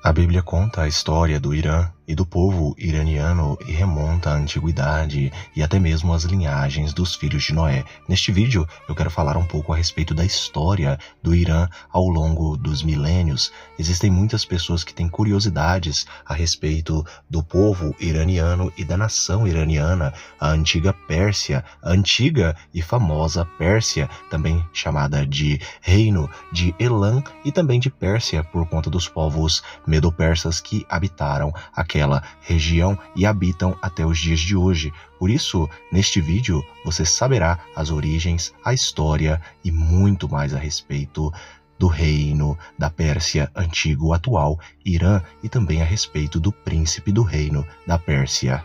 A Bíblia conta a história do Irã e do povo iraniano e remonta à antiguidade e até mesmo às linhagens dos filhos de Noé. Neste vídeo eu quero falar um pouco a respeito da história do Irã ao longo dos milênios. Existem muitas pessoas que têm curiosidades a respeito do povo iraniano e da nação iraniana, a antiga Pérsia, a antiga e famosa Pérsia, também chamada de Reino de Elam e também de Pérsia por conta dos povos medo-persas que habitaram aquela região e habitam até os dias de hoje. Por isso, neste vídeo, você saberá as origens, a história e muito mais a respeito do reino da Pérsia antigo atual, Irã, e também a respeito do príncipe do reino da Pérsia.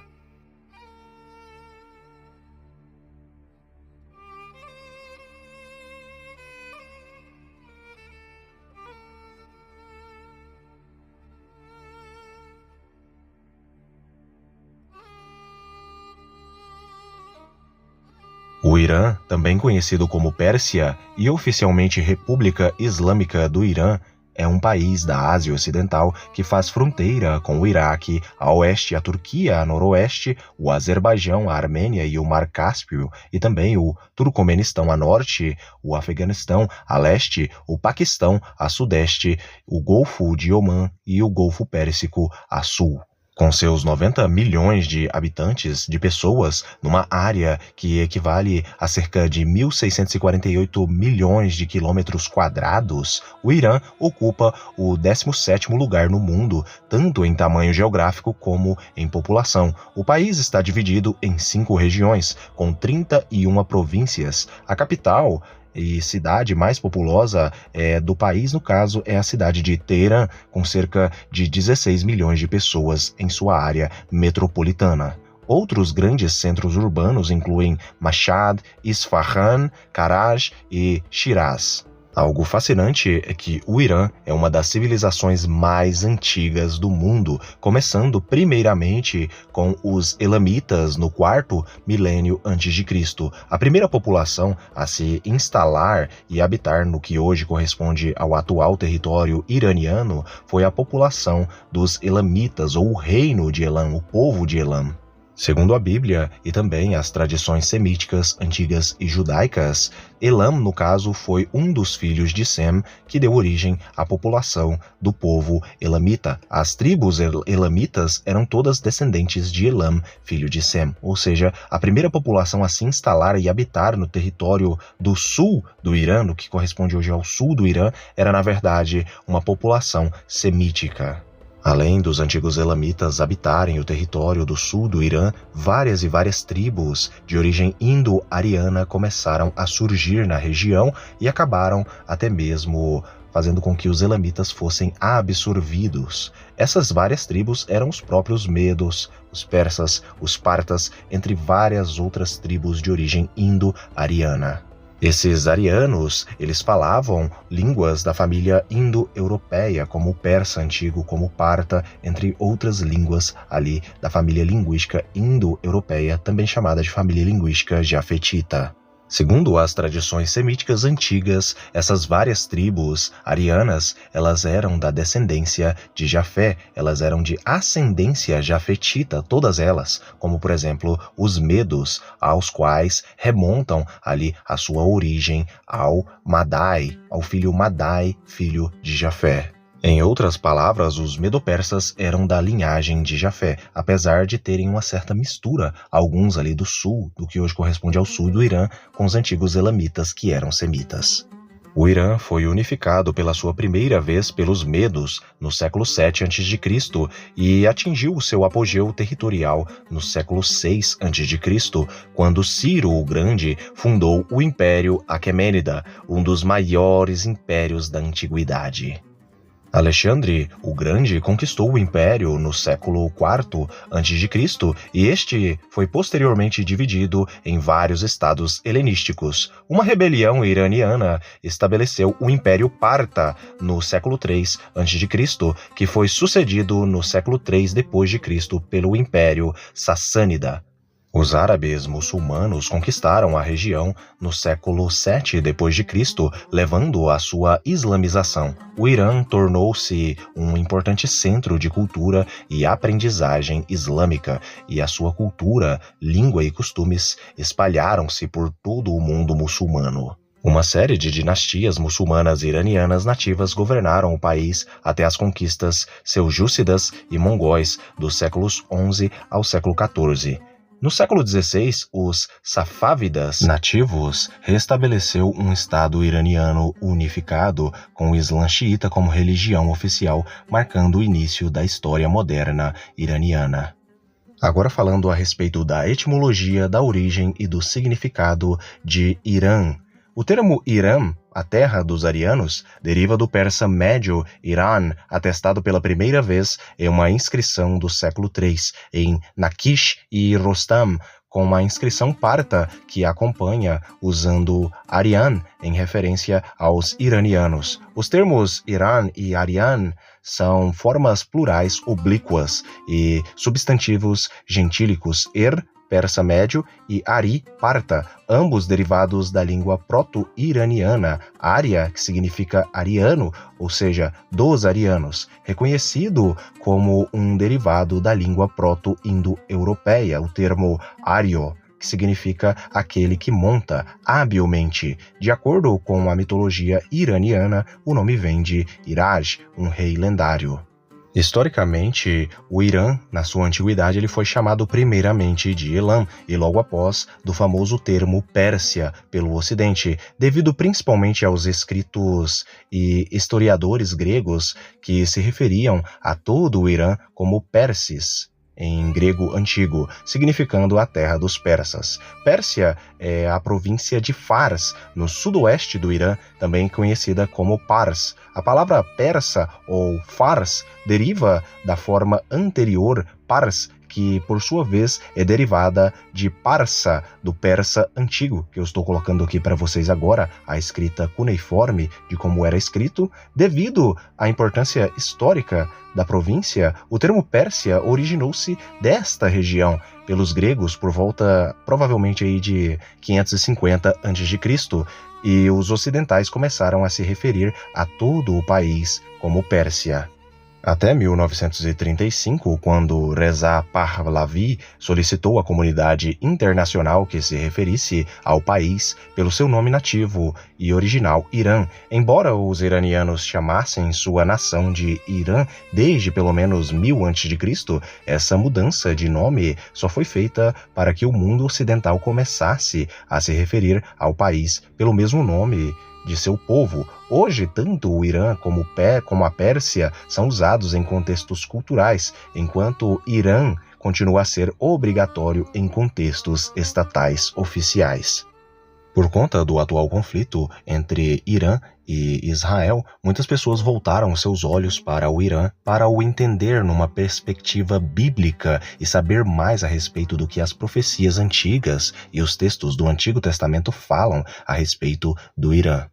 O Irã, também conhecido como Pérsia e oficialmente República Islâmica do Irã, é um país da Ásia Ocidental que faz fronteira com o Iraque a oeste, a Turquia a noroeste, o Azerbaijão, a Armênia e o Mar Cáspio, e também o Turcomenistão a norte, o Afeganistão a leste, o Paquistão a sudeste, o Golfo de Omã e o Golfo Pérsico a sul. Com seus 90 milhões de habitantes, de pessoas, numa área que equivale a cerca de 1.648 milhões de quilômetros quadrados, o Irã ocupa o 17º lugar no mundo, tanto em tamanho geográfico como em população. O país está dividido em 5 regiões, com 31 províncias. A capital e cidade mais populosa do país, no caso, é a cidade de Teherã, com cerca de 16 milhões de pessoas em sua área metropolitana. Outros grandes centros urbanos incluem Mashhad, Isfahan, Karaj e Shiraz. Algo fascinante é que o Irã é uma das civilizações mais antigas do mundo, começando primeiramente com os Elamitas no 4º milênio antes de Cristo. A primeira população a se instalar e habitar no que hoje corresponde ao atual território iraniano foi a população dos Elamitas, ou o reino de Elam, o povo de Elam. Segundo a Bíblia e também as tradições semíticas antigas e judaicas, Elam, no caso, foi um dos filhos de Sem que deu origem à população do povo elamita. As tribos elamitas eram todas descendentes de Elam, filho de Sem, ou seja, a primeira população a se instalar e habitar no território do sul do Irã, no que corresponde hoje ao sul do Irã, era na verdade uma população semítica. Além dos antigos elamitas habitarem o território do sul do Irã, várias e várias tribos de origem indo-ariana começaram a surgir na região e acabaram até mesmo fazendo com que os elamitas fossem absorvidos. Essas várias tribos eram os próprios medos, os persas, os partas, entre várias outras tribos de origem indo-ariana. Esses arianos, eles falavam línguas da família indo-europeia, como o persa antigo, como o parta, entre outras línguas ali da família linguística indo-europeia, também chamada de família linguística jafetita. Segundo as tradições semíticas antigas, essas várias tribos arianas, elas eram da descendência de Jafé, elas eram de ascendência jafetita, todas elas, como por exemplo os medos, aos quais remontam ali a sua origem ao Madai, ao filho Madai, filho de Jafé. Em outras palavras, os medo-persas eram da linhagem de Jafé, apesar de terem uma certa mistura, alguns ali do sul, do que hoje corresponde ao sul do Irã, com os antigos elamitas que eram semitas. O Irã foi unificado pela sua primeira vez pelos medos no século 7 a.C. e atingiu o seu apogeu territorial no século 6 a.C., quando Ciro o Grande fundou o Império Aquemênida, um dos maiores impérios da antiguidade. Alexandre o Grande conquistou o império no século IV a.C. e este foi posteriormente dividido em vários estados helenísticos. Uma rebelião iraniana estabeleceu o Império Parta no século III a.C., que foi sucedido no século III d.C. pelo Império Sassânida. Os árabes muçulmanos conquistaram a região no século VII d.C., levando à sua islamização. O Irã tornou-se um importante centro de cultura e aprendizagem islâmica, e a sua cultura, língua e costumes espalharam-se por todo o mundo muçulmano. Uma série de dinastias muçulmanas iranianas nativas governaram o país até as conquistas seljúcidas e mongóis dos séculos XI ao século XIV. No século XVI, os safávidas nativos restabeleceu um Estado iraniano unificado com o Islã xiita como religião oficial, marcando o início da história moderna iraniana. Agora falando a respeito da etimologia, da origem e do significado de Irã. O termo Irã, a terra dos arianos, deriva do persa médio Iran, atestado pela primeira vez em uma inscrição do século III, em Naquish e Rostam, com uma inscrição parta que acompanha usando Aryan em referência aos iranianos. Os termos Iran e Aryan são formas plurais oblíquas e substantivos gentílicos persa médio, e Ari, parta, ambos derivados da língua proto-iraniana, Arya, que significa ariano, ou seja, dos arianos, reconhecido como um derivado da língua proto-indo-europeia, o termo Aryo, que significa aquele que monta habilmente. De acordo com a mitologia iraniana, o nome vem de Iraj, um rei lendário. Historicamente, o Irã, na sua antiguidade, ele foi chamado primeiramente de Elam e logo após do famoso termo Pérsia pelo Ocidente, devido principalmente aos escritos e historiadores gregos que se referiam a todo o Irã como Pérsis, em grego antigo, significando a terra dos persas. Pérsia é a província de Fars, no sudoeste do Irã, também conhecida como Pars. A palavra persa ou Fars deriva da forma anterior Pars, que por sua vez é derivada de Parsa, do persa antigo, que eu estou colocando aqui para vocês agora, a escrita cuneiforme de como era escrito. Devido à importância histórica da província, o termo Pérsia originou-se desta região pelos gregos por volta provavelmente aí de 550 a.C., e os ocidentais começaram a se referir a todo o país como Pérsia. Até 1935, quando Reza Pahlavi solicitou à comunidade internacional que se referisse ao país pelo seu nome nativo e original Irã, embora os iranianos chamassem sua nação de Irã desde pelo menos 1000 a.C., essa mudança de nome só foi feita para que o mundo ocidental começasse a se referir ao país pelo mesmo nome de seu povo. Hoje, tanto o Irã como a Pérsia são usados em contextos culturais, enquanto Irã continua a ser obrigatório em contextos estatais oficiais. Por conta do atual conflito entre Irã e Israel, muitas pessoas voltaram seus olhos para o Irã para o entender numa perspectiva bíblica e saber mais a respeito do que as profecias antigas e os textos do Antigo Testamento falam a respeito do Irã.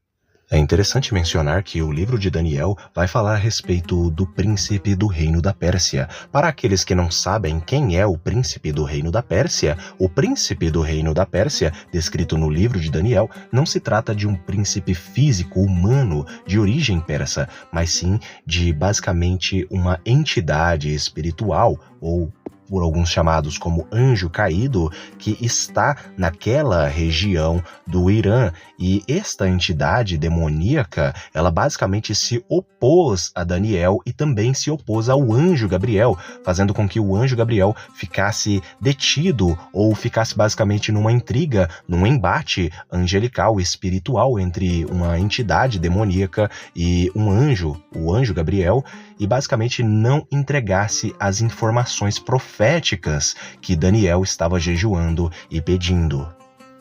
É interessante mencionar que o livro de Daniel vai falar a respeito do príncipe do reino da Pérsia. Para aqueles que não sabem quem é o príncipe do reino da Pérsia, o príncipe do reino da Pérsia, descrito no livro de Daniel, não se trata de um príncipe físico humano de origem persa, mas sim de basicamente uma entidade espiritual, ou por alguns chamados como anjo caído, que está naquela região do Irã. E esta entidade demoníaca, ela basicamente se opôs a Daniel e também se opôs ao anjo Gabriel, fazendo com que o anjo Gabriel ficasse detido ou ficasse basicamente numa intriga, num embate angelical espiritual entre uma entidade demoníaca e um anjo, o anjo Gabriel, e basicamente não entregasse as informações proféticas que Daniel estava jejuando e pedindo.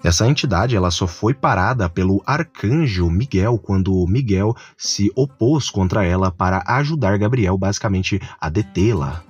Essa entidade ela só foi parada pelo arcanjo Miguel quando Miguel se opôs contra ela para ajudar Gabriel basicamente a detê-la.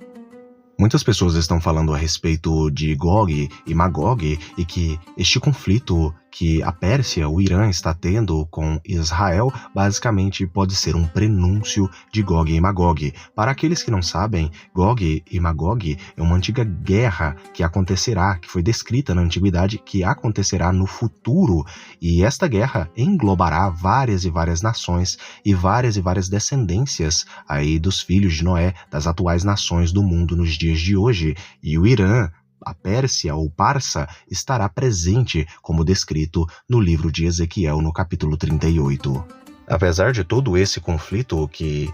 Muitas pessoas estão falando a respeito de Gog e Magog e que este conflito que a Pérsia, o Irã, está tendo com Israel, basicamente pode ser um prenúncio de Gog e Magog. Para aqueles que não sabem, Gog e Magog é uma antiga guerra que acontecerá, que foi descrita na antiguidade, que acontecerá no futuro, e esta guerra englobará várias e várias nações e várias descendências aí dos filhos de Noé, das atuais nações do mundo nos dias de hoje, e o Irã, a Pérsia ou Parsa, estará presente como descrito no livro de Ezequiel no capítulo 38. Apesar de todo esse conflito que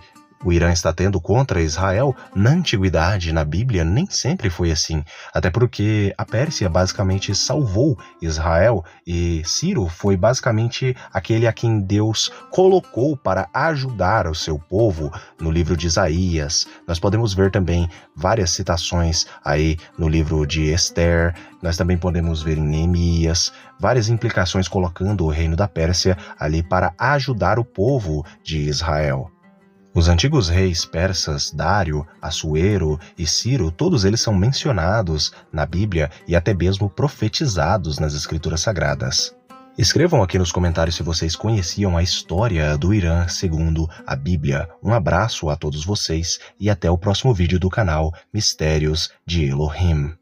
o Irã está tendo contra Israel, na antiguidade, na Bíblia, nem sempre foi assim. Até porque a Pérsia basicamente salvou Israel e Ciro foi basicamente aquele a quem Deus colocou para ajudar o seu povo no livro de Isaías. Nós podemos ver também várias citações aí no livro de Esther. Nós também podemos ver em Neemias várias implicações colocando o reino da Pérsia ali para ajudar o povo de Israel. Os antigos reis persas, Dário, Assuero e Ciro, todos eles são mencionados na Bíblia e até mesmo profetizados nas Escrituras Sagradas. Escrevam aqui nos comentários se vocês conheciam a história do Irã segundo a Bíblia. Um abraço a todos vocês e até o próximo vídeo do canal Mistérios de Elohim.